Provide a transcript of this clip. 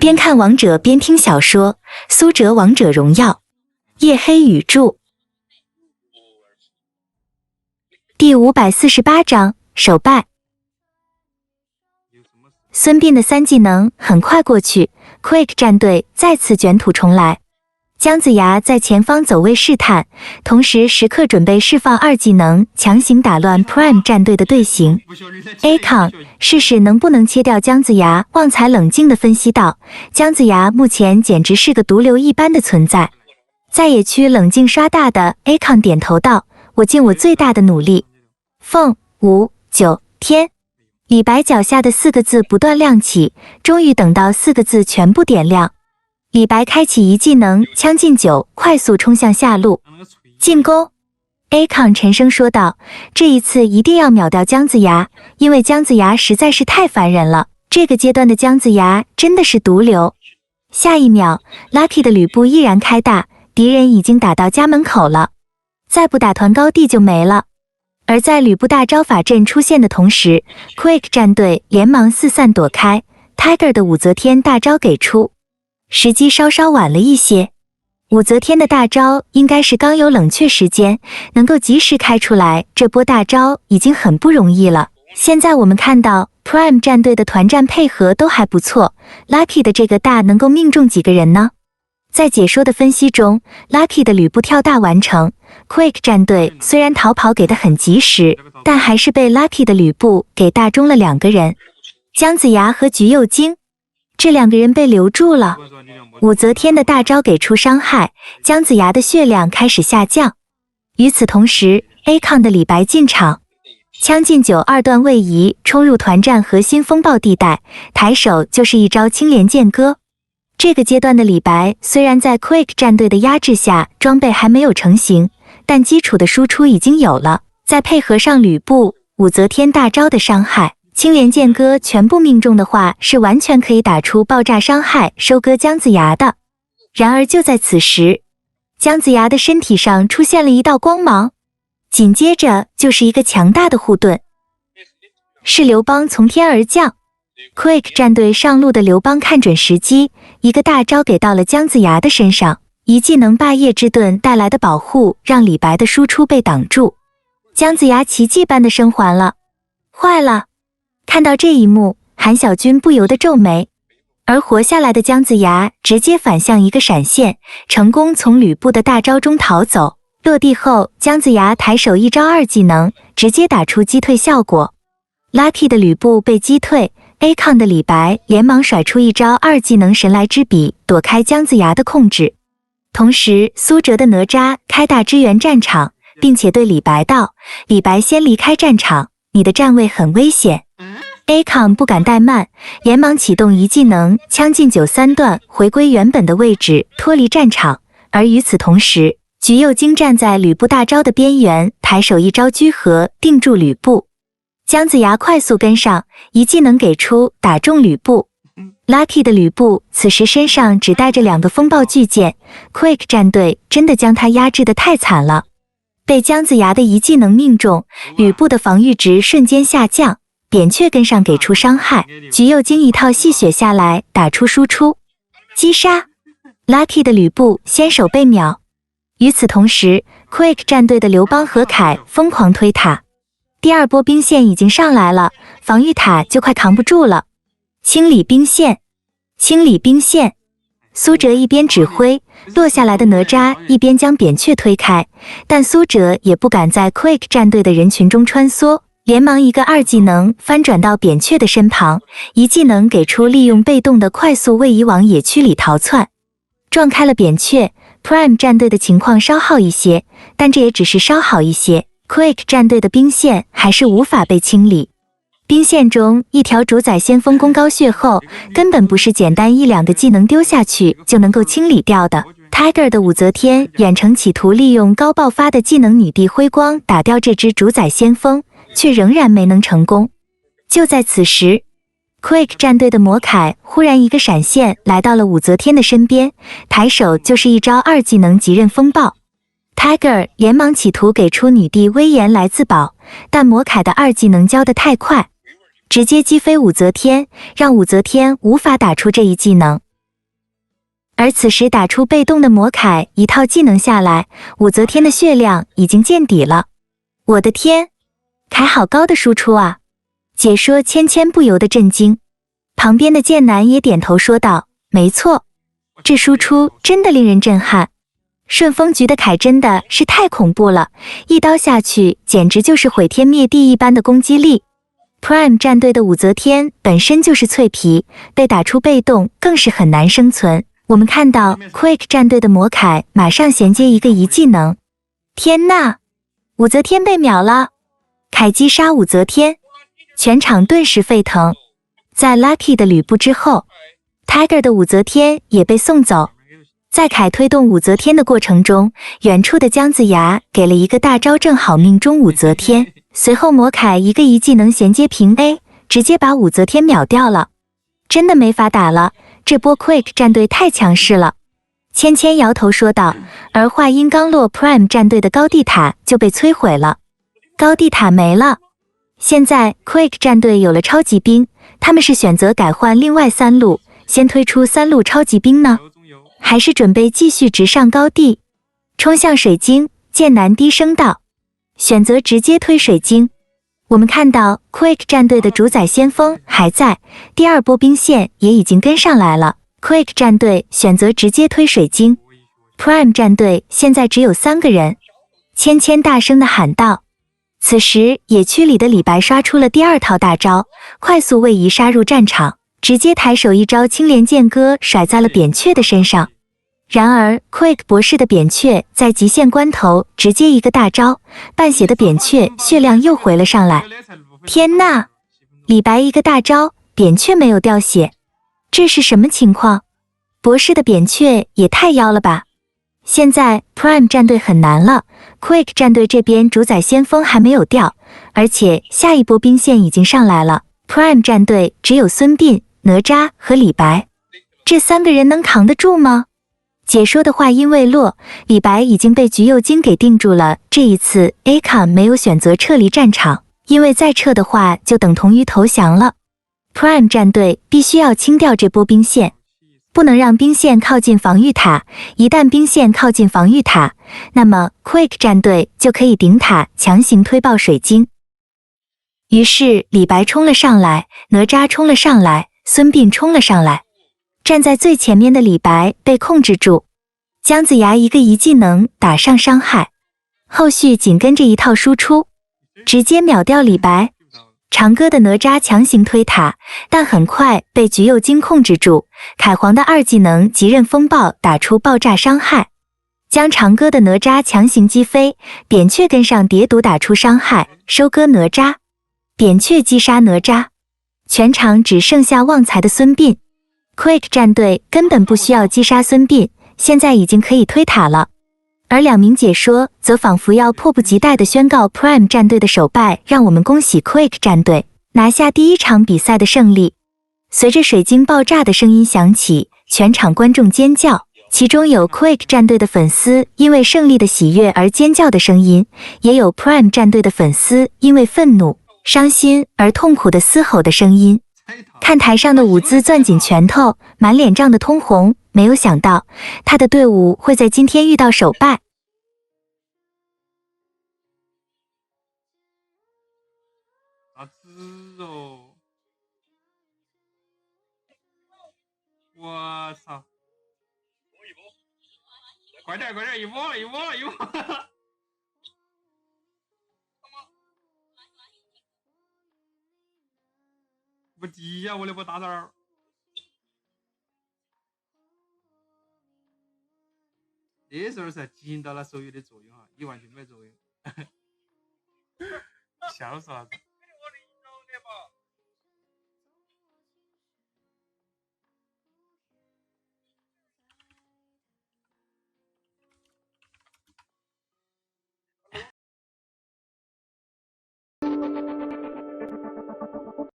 边看王者边听小说，苏哲王者荣耀，夜黑语著。第548章首败。孙膑的3技能很快过去 ，Quick 战队再次卷土重来。姜子牙在前方走位试探，同时时刻准备释放2技能，强行打乱 Prime 战队的队形。Akon 试试能不能切掉姜子牙。旺财冷静地分析道：“姜子牙目前简直是个毒瘤一般的存在。”在野区冷静刷大的 Akon 点头道：“我尽我最大的努力。”凤5、9天，李白脚下的4个字不断亮起，终于等到4个字全部点亮。李白开启一技能将进酒，快速冲向下路进攻。Akon 沉声说道：“这一次一定要秒掉姜子牙，因为姜子牙实在是太烦人了。这个阶段的姜子牙真的是毒瘤。”下一秒 ，Lucky 的吕布依然开大，敌人已经打到家门口了，再不打团高地就没了。而在吕布大招法阵出现的同时 ，Quick 战队连忙四散躲开 ，Tiger 的武则天大招给出。时机稍稍晚了一些，武则天的大招应该是刚有冷却时间，能够及时开出来，这波大招已经很不容易了。现在我们看到 Prime 战队的团战配合都还不错 ，Lucky 的这个大能够命中几个人呢？在解说的分析中 ，Lucky 的吕布跳大完成 ，Quick 战队虽然逃跑给的很及时，但还是被 Lucky 的吕布给大中了2个人，姜子牙和橘右京。这2个人被留住了。武则天的大招给出伤害，姜子牙的血量开始下降。与此同时 ，Akon 的李白进场，将进酒2段位移，冲入团战核心风暴地带，抬手就是一招青莲剑歌。这个阶段的李白虽然在 Quick 战队的压制下，装备还没有成型，但基础的输出已经有了，再配合上吕布、武则天大招的伤害。青莲剑歌全部命中的话，是完全可以打出爆炸伤害收割姜子牙的。然而就在此时，姜子牙的身体上出现了一道光芒，紧接着就是一个强大的护盾，是刘邦从天而降。Quick 战队上路的刘邦看准时机，一个大招给到了姜子牙的身上，一技能霸业之盾带来的保护让李白的输出被挡住，姜子牙奇迹般的生还了。坏了！看到这一幕，韩小军不由得皱眉，而活下来的姜子牙直接反向一个闪现，成功从吕布的大招中逃走。落地后，姜子牙抬手一招2技能，直接打出击退效果。Lucky 的吕布被击退 ，Akon 的李白连忙甩出一招2技能神来之笔，躲开姜子牙的控制。同时，苏哲的哪吒开大支援战场，并且对李白道：“李白先离开战场，你的站位很危险。” Akon 不敢怠慢，连忙启动一技能将进酒3段，回归原本的位置，脱离战场。而与此同时，橘右京站在吕布大招的边缘，抬手一招居合定住吕布。姜子牙快速跟上，一技能给出，打中吕布。Lucky 的吕布此时身上只带着2个风暴巨剑 ，Quick 战队真的将他压制得太惨了。被姜子牙的一技能命中，吕布的防御值瞬间下降。扁鹊跟上给出伤害，橘右京一套戏血下来，打出输出，击杀 Lucky 的吕布先手被秒。与此同时 ，Quick 战队的刘邦和凯疯狂推塔，第2波兵线已经上来了，防御塔就快扛不住了。清理兵线，清理兵线。苏哲一边指挥，落下来的哪吒一边将扁鹊推开，但苏哲也不敢在 Quick 战队的人群中穿梭。连忙一个2技能翻转到扁鹊的身旁，一技能给出利用被动的快速位移往野区里逃窜，撞开了扁鹊。Prime 战队的情况稍好一些，但这也只是稍好一些 ，Quick 战队的兵线还是无法被清理。兵线中一条主宰先锋功高血厚，根本不是简单1、2个技能丢下去就能够清理掉的。Tiger 的武则天远程企图利用高爆发的技能女帝辉光打掉这只主宰先锋，却仍然没能成功。就在此时 ，Quick 战队的魔凯忽然一个闪现来到了武则天的身边，抬手就是一招2技能极刃风暴。Tiger 连忙企图给出女帝威严来自保，但魔凯的2技能交得太快，直接击飞武则天，让武则天无法打出这一技能。而此时打出被动的魔凯一套技能下来，武则天的血量已经见底了。我的天，凯好高的输出啊！解说芊芊不由得震惊，旁边的剑南也点头说道：没错，这输出真的令人震撼。顺风局的凯真的是太恐怖了，一刀下去简直就是毁天灭地一般的攻击力。Prime 战队的武则天本身就是脆皮，被打出被动更是很难生存。我们看到 Quake 战队的魔凯马上衔接一个一技能，天呐，武则天被秒了！凯击杀武则天，全场顿时沸腾。在 Lucky 的吕布之后 ，Tiger 的武则天也被送走。在凯推动武则天的过程中，远处的姜子牙给了一个大招，正好命中武则天。随后魔凯一个一技能衔接平 A， 直接把武则天秒掉了。真的没法打了，这波 Quake 战队太强势了。芊芊摇头说道，而话音刚落 ，Prime 战队的高地塔就被摧毁了，高地塔没了。现在 Quake 战队有了超级兵，他们是选择改换另外3路，先推出3路超级兵呢？还是准备继续直上高地，冲向水晶？剑南低声道：“选择直接推水晶。”我们看到 Quake 战队的主宰先锋还在，第2波兵线也已经跟上来了。Quake 战队选择直接推水晶。Prime 战队现在只有3个人。芊芊大声地喊道。此时野区里的李白刷出了第2套大招，快速位移杀入战场，直接抬手一招青莲剑歌甩在了扁鹊的身上。然而 Quake 博士的扁鹊在极限关头直接一个大招，半血的扁鹊血量又回了上来。天呐，李白一个大招，扁鹊没有掉血，这是什么情况？博士的扁鹊也太妖了吧！现在 Prime 战队很难了， Quake 战队这边主宰先锋还没有掉，而且下一波兵线已经上来了。Prime 战队只有孙膑、哪吒和李白，这3个人能扛得住吗？解说的话音未落，李白已经被橘右京给定住了。这一次 Akon 没有选择撤离战场，因为再撤的话就等同于投降了。Prime 战队必须要清掉这波兵线，不能让兵线靠近防御塔，一旦兵线靠近防御塔，那么 Quake 战队就可以顶塔强行推爆水晶。于是李白冲了上来，哪吒冲了上来，孙膑冲了上来。站在最前面的李白被控制住，姜子牙一个一技能打上伤害，后续紧跟着一套输出，直接秒掉李白。长歌的哪吒强行推塔，但很快被橘右京控制住，凯皇的2技能极刃风暴打出爆炸伤害，将长歌的哪吒强行击飞，扁鹊跟上叠毒打出伤害，收割哪吒，扁鹊击杀哪吒，全场只剩下旺财的孙膑。Quake 战队根本不需要击杀孙膑，现在已经可以推塔了。而2名解说则仿佛要迫不及待地宣告 Prime 战队的首败，让我们恭喜 Quake 战队拿下第1场比赛的胜利。随着水晶爆炸的声音响起，全场观众尖叫，其中有 Quake 战队的粉丝因为胜利的喜悦而尖叫的声音，也有 Prime 战队的粉丝因为愤怒、伤心而痛苦的嘶吼的声音。看台上的舞姿攥紧拳头，满脸涨得通红，没有想到他的队伍会在今天遇到首败。啥子哦！我操！快点快点，一波了一波了一波了！不急呀，我那波大招。这时候才起到了手语的作用哈，你完全没作用，笑死了。